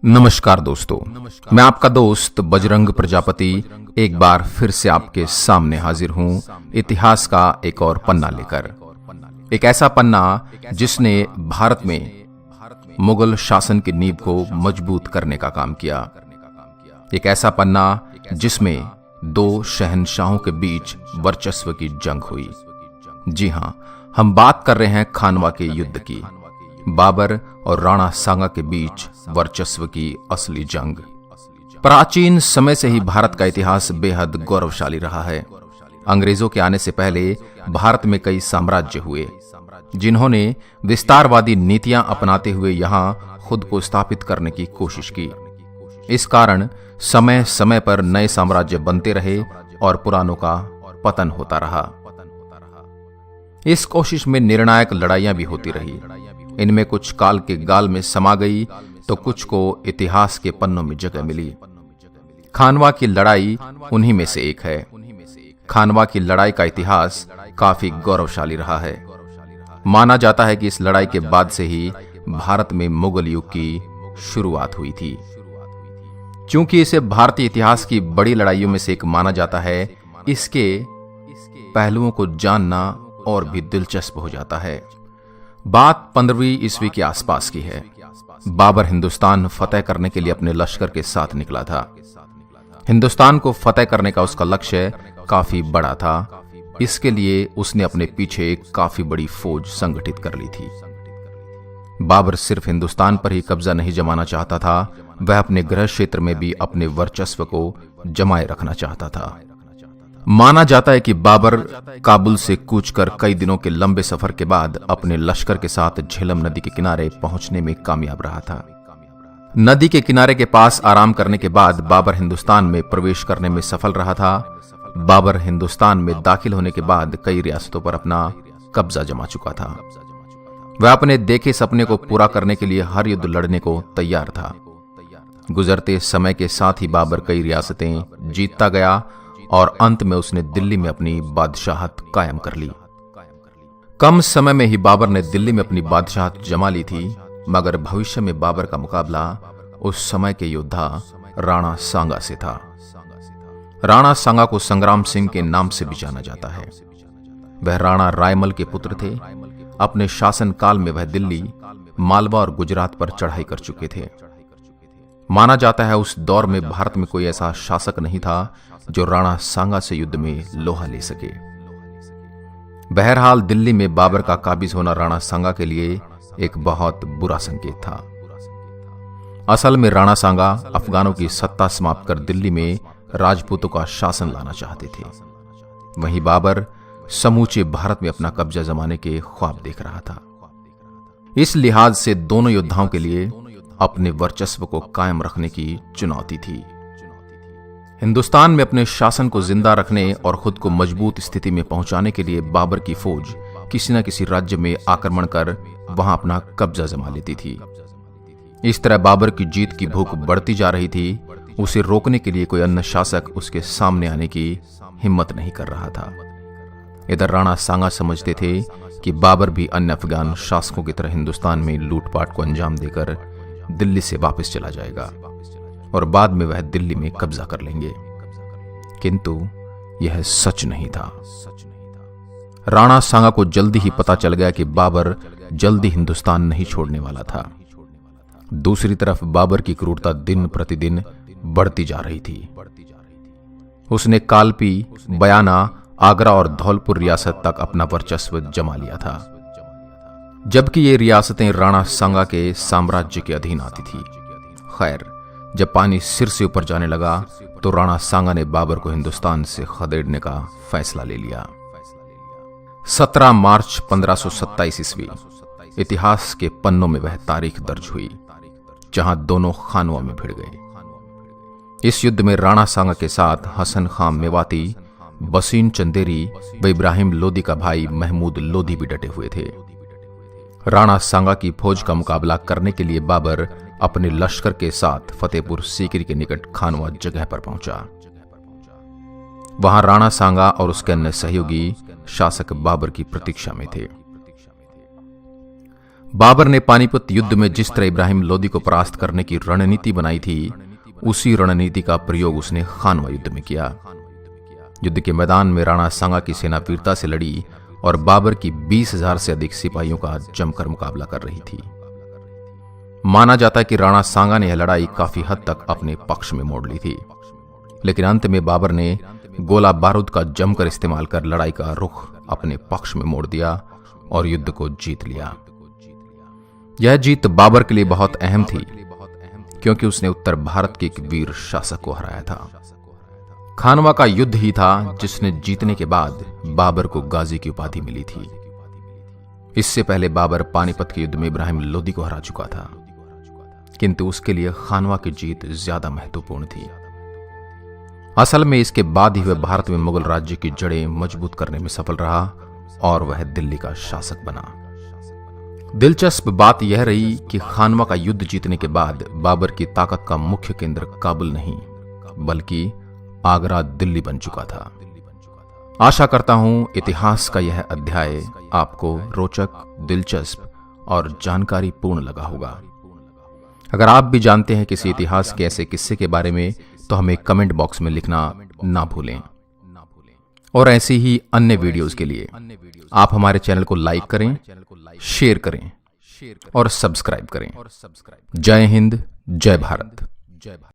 नमस्कार दोस्तों, मैं आपका दोस्त बजरंग प्रजापति एक बार फिर से आपके सामने हाजिर हूं इतिहास का एक और पन्ना लेकर। एक ऐसा पन्ना जिसने भारत में मुगल शासन की नींव को मजबूत करने का काम किया। एक ऐसा पन्ना जिसमें दो शहंशाहों के बीच वर्चस्व की जंग हुई। जी हां, हम बात कर रहे हैं खानवा के युद्ध की, बाबर और राणा सांगा के बीच वर्चस्व की असली जंग। प्राचीन समय से ही भारत का इतिहास बेहद गौरवशाली रहा है। अंग्रेजों के आने से पहले भारत में कई साम्राज्य हुए जिन्होंने विस्तारवादी नीतियां अपनाते हुए यहां खुद को स्थापित करने की कोशिश की। इस कारण समय समय पर नए साम्राज्य बनते रहे और पुरानों का पतन होता रहा। इस कोशिश में निर्णायक लड़ाइयां भी होती रही। इनमें कुछ काल के गाल में समा गई तो कुछ को इतिहास के पन्नों में जगह मिली। खानवा की लड़ाई उन्हीं में से एक है। खानवा की लड़ाई का इतिहास काफी गौरवशाली रहा है। माना जाता है कि इस लड़ाई के बाद से ही भारत में मुगल युग की शुरुआत हुई थी। चूंकि इसे भारतीय इतिहास की बड़ी लड़ाइयों में से एक माना जाता है, इसके पहलुओं को जानना और भी दिलचस्प हो जाता है। बात 15वीं ईस्वी के आसपास की है। बाबर हिंदुस्तान फतेह करने के लिए अपने लश्कर के साथ निकला था। हिंदुस्तान को फतेह करने का उसका लक्ष्य काफी बड़ा था। इसके लिए उसने अपने पीछे एक काफी बड़ी फौज संगठित कर ली थी। बाबर सिर्फ हिंदुस्तान पर ही कब्जा नहीं जमाना चाहता था, वह अपने गृह क्षेत्र में भी अपने वर्चस्व को जमाए रखना चाहता था। माना जाता है कि बाबर काबुल से कूच कर कई दिनों के लंबे सफर के बाद अपने लश्कर के साथ झेलम नदी के किनारे पहुंचने में कामयाब रहा था। नदी के किनारे के पास आराम करने के बाद बाबर हिंदुस्तान में प्रवेश करने में सफल रहा था। बाबर हिंदुस्तान में दाखिल होने के बाद कई रियासतों पर अपना कब्जा जमा चुका था। वह अपने देखे सपने को पूरा करने के लिए हर युद्ध लड़ने को तैयार था। गुजरते समय के साथ ही बाबर कई रियासतें जीतता गया और अंत में उसने दिल्ली में अपनी बादशाहत कायम कर ली। कम समय में ही बाबर ने दिल्ली में अपनी बादशाहत जमा ली थी, मगर भविष्य में बाबर का मुकाबला उस समय के योद्धा राणा सांगा से था। राणा सांगा को संग्राम सिंह के नाम से भी जाना जाता है। वह राणा रायमल के पुत्र थे। अपने शासन काल में वह दिल्ली, मालवा और गुजरात पर चढ़ाई कर चुके थे। माना जाता है उस दौर में भारत में कोई ऐसा शासक नहीं था जो राणा सांगा से युद्ध में लोहा ले सके। बहरहाल दिल्ली में बाबर का काबिज होना राणा सांगा के लिए एक बहुत बुरा संकेत था। असल में राणा सांगा अफगानों की सत्ता समाप्त कर दिल्ली में राजपूतों का शासन लाना चाहते थे। वहीं बाबर समूचे भारत में अपना कब्जा जमाने के ख्वाब देख रहा था। इस लिहाज से दोनों योद्धाओं के लिए अपने वर्चस्व को कायम रखने की चुनौती थी। हिंदुस्तान में अपने शासन को जिंदा रखने और खुद को मजबूत स्थिति में पहुंचाने के लिए बाबर की फौज किसी न किसी राज्य में आक्रमण कर वहां अपना कब्जा जमा लेती थी। इस तरह बाबर की जीत की भूख बढ़ती जा रही थी। उसे रोकने के लिए कोई अन्य शासक उसके सामने आने की हिम्मत नहीं कर रहा था। इधर राणा सांगा समझते थे कि बाबर भी अन्य अफगान शासकों की तरह हिंदुस्तान में लूटपाट को अंजाम देकर दिल्ली से वापस चला जाएगा और बाद में वह दिल्ली में कब्जा कर लेंगे। किंतु यह सच नहीं था। राणा सांगा को जल्दी ही पता चल गया कि बाबर जल्दी हिंदुस्तान नहीं छोड़ने वाला था। दूसरी तरफ बाबर की क्रूरता दिन प्रतिदिन बढ़ती जा रही थी। उसने कालपी, बयाना, आगरा और धौलपुर रियासत तक अपना वर्चस्व जमा लिया था, जबकि ये रियासतें राणा सांगा के साम्राज्य के अधीन आती थी। खैर, जब पानी सिर से ऊपर जाने लगा तो राणा सांगा ने बाबर को हिंदुस्तान से खदेड़ने का फैसला ले लिया। 17 मार्च 1527 ईस्वी इतिहास के पन्नों में वह तारीख दर्ज हुई जहां दोनों खानवा में भिड़ गए। इस युद्ध में राणा सांगा के साथ हसन खां मेवाती, बसीन चंदेरी व इब्राहिम लोदी का भाई महमूद लोदी भी डटे हुए थे। राणा सांगा की फौज का मुकाबला करने के लिए बाबर अपने लश्कर के साथ फतेहपुर सीकरी के निकट खानवा जगह पर पहुंचा। वहां राणा सांगा और उसके अन्य सहयोगी शासक बाबर की प्रतीक्षा में थे। बाबर ने पानीपत युद्ध में जिस तरह इब्राहिम लोदी को परास्त करने की रणनीति बनाई थी, उसी रणनीति का प्रयोग उसने खानवा युद्ध में किया। युद्ध के मैदान में राणा सांगा की सेना वीरता से लड़ी और बाबर की 20,000 से अधिक सिपाहियों का जमकर मुकाबला कर रही थी। माना जाता है कि राणा सांगा ने यह लड़ाई काफी हद तक अपने पक्ष में मोड़ ली थी, लेकिन अंत में बाबर ने गोला बारूद का जमकर इस्तेमाल कर लड़ाई का रुख अपने पक्ष में मोड़ दिया और युद्ध को जीत लिया। यह जीत बाबर के लिए बहुत अहम थी, क्योंकि उसने उत्तर भारत के एक वीर शासक को हराया था। खानवा का युद्ध ही था जिसने जीतने के बाद बाबर को गाजी की उपाधि मिली थी। इससे पहले बाबर पानीपत के युद्ध में इब्राहिम लोदी को हरा चुका था, किंतु उसके लिए खानवा की जीत ज्यादा महत्वपूर्ण थी। असल में इसके बाद ही वह भारत में मुगल राज्य की जड़ें मजबूत करने में सफल रहा और वह दिल्ली का शासक बना। दिलचस्प बात यह रही कि खानवा का युद्ध जीतने के बाद बाबर की ताकत का मुख्य केंद्र काबुल नहीं, बल्कि आगरा दिल्ली बन चुका था। आशा करता हूं इतिहास का यह अध्याय आपको रोचक, दिलचस्प और जानकारी पूर्ण लगा होगा। अगर आप भी जानते हैं किसी इतिहास के ऐसे किस्से के बारे में, तो हमें कमेंट बॉक्स में लिखना ना भूलें। और ऐसी ही अन्य वीडियोस के लिए आप हमारे चैनल को लाइक करें, शेयर करें और सब्सक्राइब करें। जय हिंद, जय भारत।